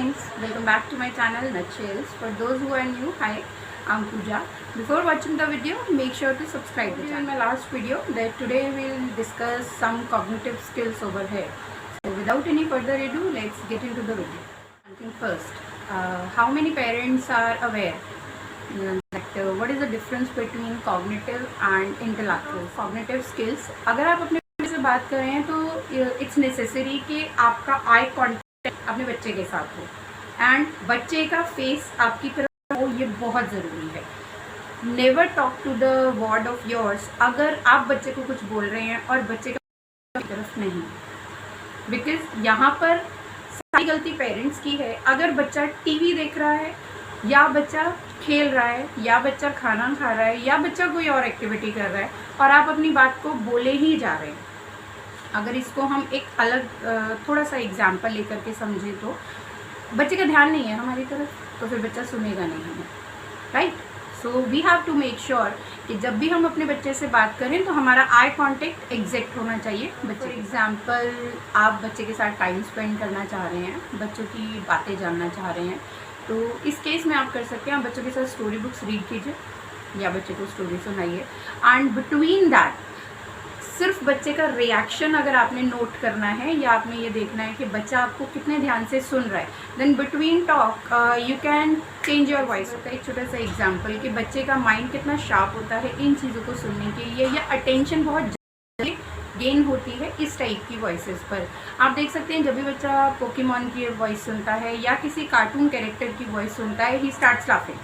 friends, welcome back to my channel Nutshells. For those who are new, hi, I'm Pooja. Before watching the video, make sure to subscribe the channel. In my last video, that today we'll discuss some cognitive skills over here. So without any further ado, let's get into the video. I think first, how many parents are aware that what is the difference between cognitive and intellectual? Cognitive skills, अगर आप अपने बच्चे से बात कर रहे हैं तो इट्स नेसेसरी कि आपका आई कॉन्टेक्ट अपने बच्चे के साथ हो एंड बच्चे का फेस आपकी तरफ हो, ये बहुत ज़रूरी है. Never talk to the word of yours अगर आप बच्चे को कुछ बोल रहे हैं और बच्चे का तरफ नहीं, बिकॉज यहाँ पर सारी गलती पेरेंट्स की है. अगर बच्चा टीवी देख रहा है या बच्चा खेल रहा है या बच्चा खाना खा रहा है या बच्चा कोई और एक्टिविटी कर रहा है और आप अपनी बात को बोले ही जा रहे हैं, अगर इसको हम एक अलग थोड़ा सा एग्जाम्पल लेकर के समझें तो बच्चे का ध्यान नहीं है हमारी तरफ, तो फिर बच्चा सुनेगा नहीं है, right. So we have to make sure कि जब भी हम अपने बच्चे से बात करें तो हमारा आई कांटेक्ट एग्जैक्ट होना चाहिए. बच्चे एग्जाम्पल, आप बच्चे के साथ टाइम स्पेंड करना चाह रहे हैं, बच्चों की बातें जानना चाह रहे हैं, तो इस केस में आप कर सकते हैं, आप बच्चों के साथ स्टोरी बुक्स रीड कीजिए या बच्चे को स्टोरी सुनाइए. एंड बिटवीन दैट सिर्फ बच्चे का रिएक्शन अगर आपने नोट करना है या आपने ये देखना है कि बच्चा आपको कितने ध्यान से सुन रहा है, then between talk you can change your voice. होता है एक छोटा सा एग्जांपल कि बच्चे का माइंड कितना शार्प होता है इन चीज़ों को सुनने के लिए, या अटेंशन बहुत जल्दी गेन होती है इस टाइप की वॉइसेस पर. आप देख सकते हैं जब भी बच्चा पोकेमॉन की वॉइस सुनता है या किसी कार्टून कैरेक्टर की वॉइस सुनता है, he starts laughing.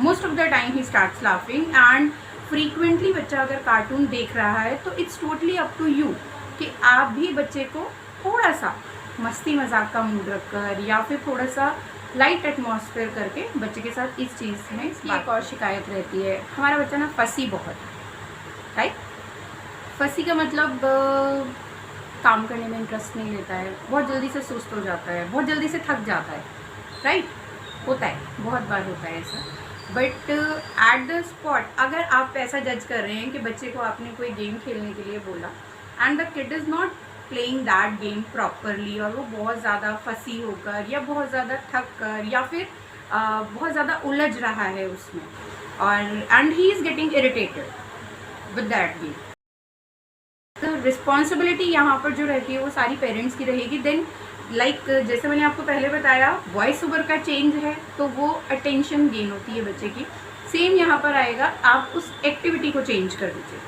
Most of the time he starts laughing. And frequently बच्चा अगर कार्टून देख रहा है तो it's totally up to you कि आप भी बच्चे को थोड़ा सा मस्ती मजाक का मूड रखकर या फिर थोड़ा सा लाइट एटमॉस्फेयर करके बच्चे के साथ इस चीज़ में एक और शिकायत रहती है, हमारा बच्चा ना फंसी बहुत है, राइट. फंसी का मतलब काम करने में इंटरेस्ट नहीं लेता है, बहुत जल्दी से सुस्त हो जाता है, बहुत जल्दी से थक जाता है, राइट. होता है, बहुत बार होता है ऐसा. बट एट द स्पॉट अगर आप ऐसा जज कर रहे हैं कि बच्चे को आपने कोई गेम खेलने के लिए बोला and the kid is not playing that game properly, और वो बहुत ज़्यादा फंसी होकर या बहुत ज़्यादा थक कर या फिर बहुत ज़्यादा उलझ रहा है उसमें, और and he is getting irritated with that game, तो रिस्पॉन्सिबिलिटी यहाँ पर जो रहती है वो सारी पेरेंट्स की रहेगी. देन लाइक जैसे मैंने आपको पहले बताया, वॉइस ओवर का चेंज है तो वो अटेंशन गेन होती है बच्चे की. सेम यहाँ पर आएगा, आप उस एक्टिविटी को चेंज कर दीजिए,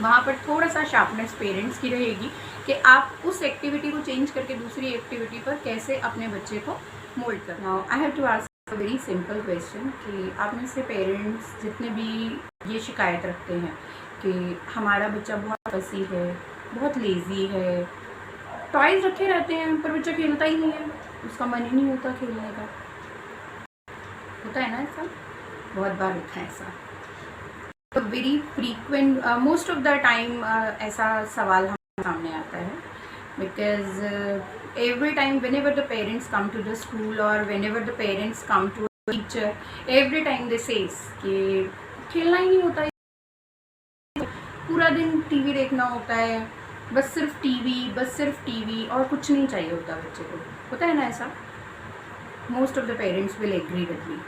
वहाँ पर थोड़ा सा शार्पनेस पेरेंट्स की रहेगी कि आप उस एक्टिविटी को चेंज करके दूसरी एक्टिविटी पर कैसे अपने बच्चे को मोल्ड करना. I have to ask a very simple question कि आप में से पेरेंट्स जितने भी ये शिकायत रखते हैं कि हमारा बच्चा बहुत फंसी है, बहुत लेज़ी है, टॉयज़ रखे रहते हैं पर बच्चा खेलता ही नहीं है, उसका मन ही नहीं होता खेलने का, होता है ना ऐसा, बहुत बार होता है ऐसा. तो very frequent most of the time ऐसा सवाल हमारे सामने आता है, because every time whenever the parents come to the school और whenever the parents come to a teacher, every time they says कि खेलना ही नहीं होता है, पूरा दिन टीवी देखना होता है, बस सिर्फ टीवी और कुछ नहीं चाहिए होता बच्चे को, होता है ना ऐसा. Most of the parents will agree with me.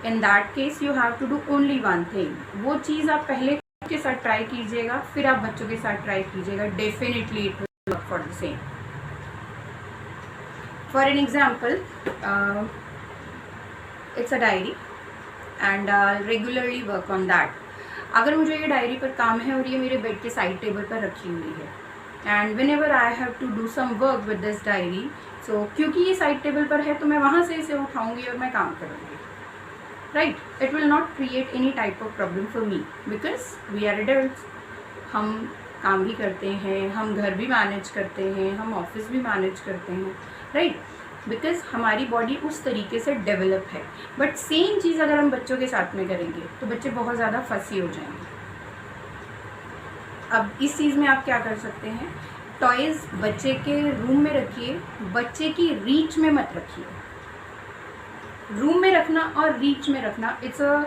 In that case you have to do only one thing. वो चीज़ आप पहले के साथ ट्राई कीजिएगा, फिर आप बच्चों के साथ ट्राई कीजिएगा, definitely it will work for the same. For an example, it's a diary and regularly work on that. अगर मुझे ये डायरी पर काम है और ये मेरे बेड के साइड टेबल पर रखी हुई है, and whenever I have to do some work with this diary, so क्योंकि ये साइड टेबल पर है तो मैं वहाँ से इसे उठाऊंगी और मैं काम करूँगी, right. It will not create any type of problem for me because we are adults. हम काम भी करते हैं, हम घर भी मैनेज करते हैं, हम ऑफिस भी मैनेज करते हैं, राइट. बिकॉज हमारी बॉडी उस तरीके से डेवलप है. बट सेम चीज़ अगर हम बच्चों के साथ में करेंगे तो बच्चे बहुत ज़्यादा फंसी हो जाएंगे. अब इस चीज़ में आप क्या कर सकते हैं, टॉयज़ बच्चे के रूम में रखिए, बच्चे की रीच में मत रखिए. रूम में रखना और रीच में रखना इट्स अ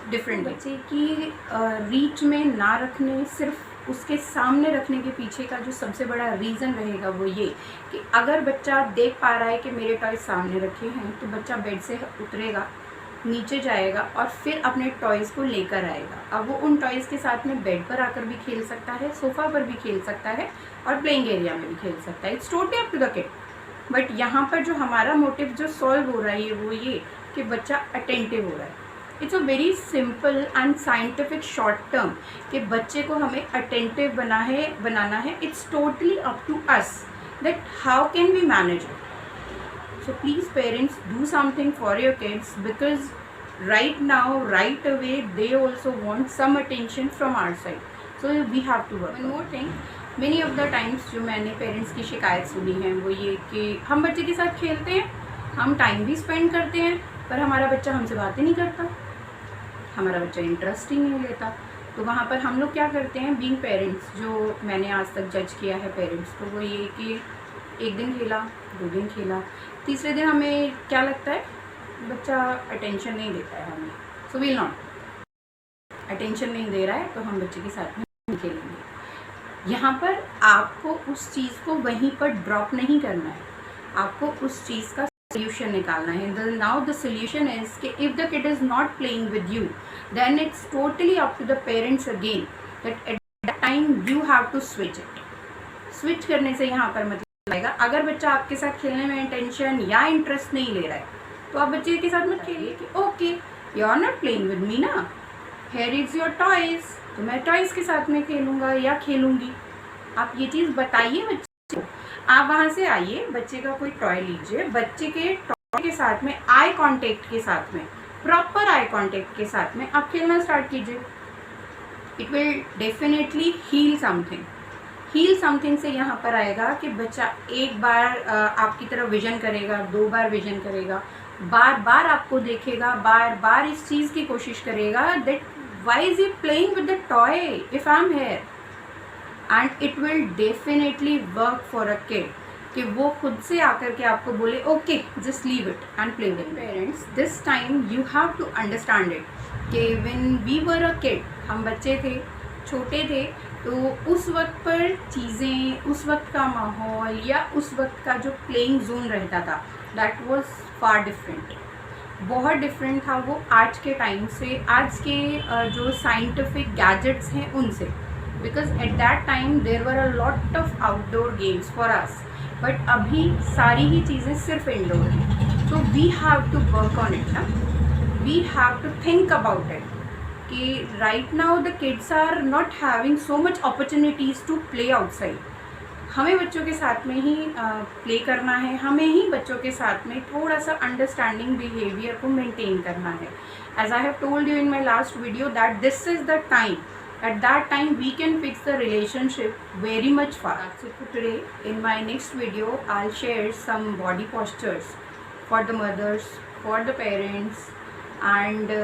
डिफरेंट. बच्चे की रीच में ना रखने, सिर्फ उसके सामने रखने के पीछे का जो सबसे बड़ा रीज़न रहेगा वो ये कि अगर बच्चा देख पा रहा है कि मेरे टॉयज सामने रखे हैं तो बच्चा बेड से उतरेगा, नीचे जाएगा और फिर अपने टॉयज़ को लेकर आएगा। अब वो उन टॉयज़ के साथ में बेड पर आकर भी खेल सकता है, सोफ़ा पर भी खेल सकता है और प्लेइंग एरिया में भी खेल सकता है। It's totally up to the kid. But यहाँ पर जो हमारा मोटिव जो सॉल्व हो रहा है वो ये कि बच्चा अटेंटिव हो रहा है। It's a very simple and scientific short term कि बच्चे को हमें अटेंटिव बनाना है। It's totally up to us that how can we manage it. So please parents, do something for your kids because right now, right away, they also want some attention from our side. So we have to work. One more thing, many of the times जो मैंने parents की शिकायत सुनी है वो ये कि हम बच्चे के साथ खेलते हैं, हम टाइम भी स्पेंड करते हैं, पर हमारा बच्चा हमसे बातें नहीं करता, हमारा बच्चा इंटरेस्ट ही नहीं लेता। तो वहाँ पर हम लोग क्या करते हैं बीइंग पेरेंट्स, जो मैंने आज तक जज किया है पेरेंट्स को, वो ये कि एक दिन खेला, 2 दिन खेला, तीसरे दिन हमें क्या लगता है बच्चा अटेंशन नहीं देता है हमें, सो विल नॉट, अटेंशन नहीं दे रहा है तो हम बच्चे के साथ में नहीं खेलेंगे। यहाँ पर आपको उस चीज़ को वहीं पर ड्रॉप नहीं करना है, आपको उस चीज़ का सोल्यूशन निकालना है। नाउ द सोल्यूशन इज कि if the kid is not playing with you then it's totally up to the parents again that at that time you have to switch it. Switch करने से यहाँ पर मतलब आएगा, अगर बच्चा आपके साथ खेलने में टेंशन या इंटरेस्ट नहीं ले रहा है तो आप बच्चे के साथ मत खेलिए कि okay you are not playing with me ना, हेयर इज़ योर टॉयज़, तो मैं टॉयज़ के साथ में खेलूँगा या खेलूँगी। आप ये चीज़ बताइए बच्चे को। आप वहाँ से आइए, बच्चे का कोई टॉय लीजिए, बच्चे के टॉय के साथ में आई कॉन्टेक्ट के साथ में, प्रॉपर आई कॉन्टेक्ट के साथ में आप खेलना स्टार्ट कीजिए। It will definitely heal something. Heal something से यहाँ पर आएगा कि बच्चा एक बार आपकी तरफ विजन करेगा, 2 बार विजन करेगा, बार बार आपको देखेगा, बार बार इस चीज़ की कोशिश करेगा that why is he playing with the toy if I am here, and it will definitely work for a kid कि वो खुद से आकर के आपको बोले okay just leave it and play with. Parents this time you have to understand it कि when we were a kid, हम बच्चे थे, छोटे थे, तो उस वक्त पर चीज़ें, उस वक्त का माहौल या उस वक्त का जो प्लेइंग जोन रहता था दैट वाज फार डिफरेंट, बहुत डिफरेंट था वो आज के टाइम से, आज के जो साइंटिफिक गैजेट्स हैं उनसे। Because at that time there were a lot of outdoor games for us, but अभी सारी ही चीज़ें सिर्फ इंडोर हैं। तो we have to work on it ना, we have to think about it कि right now the kids are not having so much opportunities to play outside. हमें बच्चों के साथ में ही प्ले करना है, हमें ही बच्चों के साथ में थोड़ा सा अंडरस्टैंडिंग बिहेवियर को मेंटेन करना है। As I have told you in my last video that this is the time, at that time we can fix the relationship very much fast. That's it for today. In my next video I'll share some body postures for the mothers, for the parents, and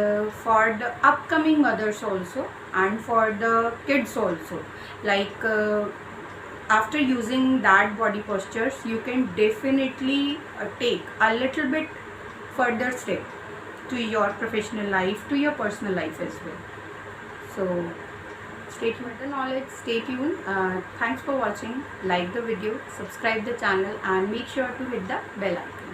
for the upcoming mothers also, and for the kids also. Like after using that body postures you can definitely take a little bit further step to your professional life, to your personal life as well. So stay tuned for the knowledge, stay tuned. Thanks for watching. Like the video, subscribe the channel and make sure to hit the bell icon.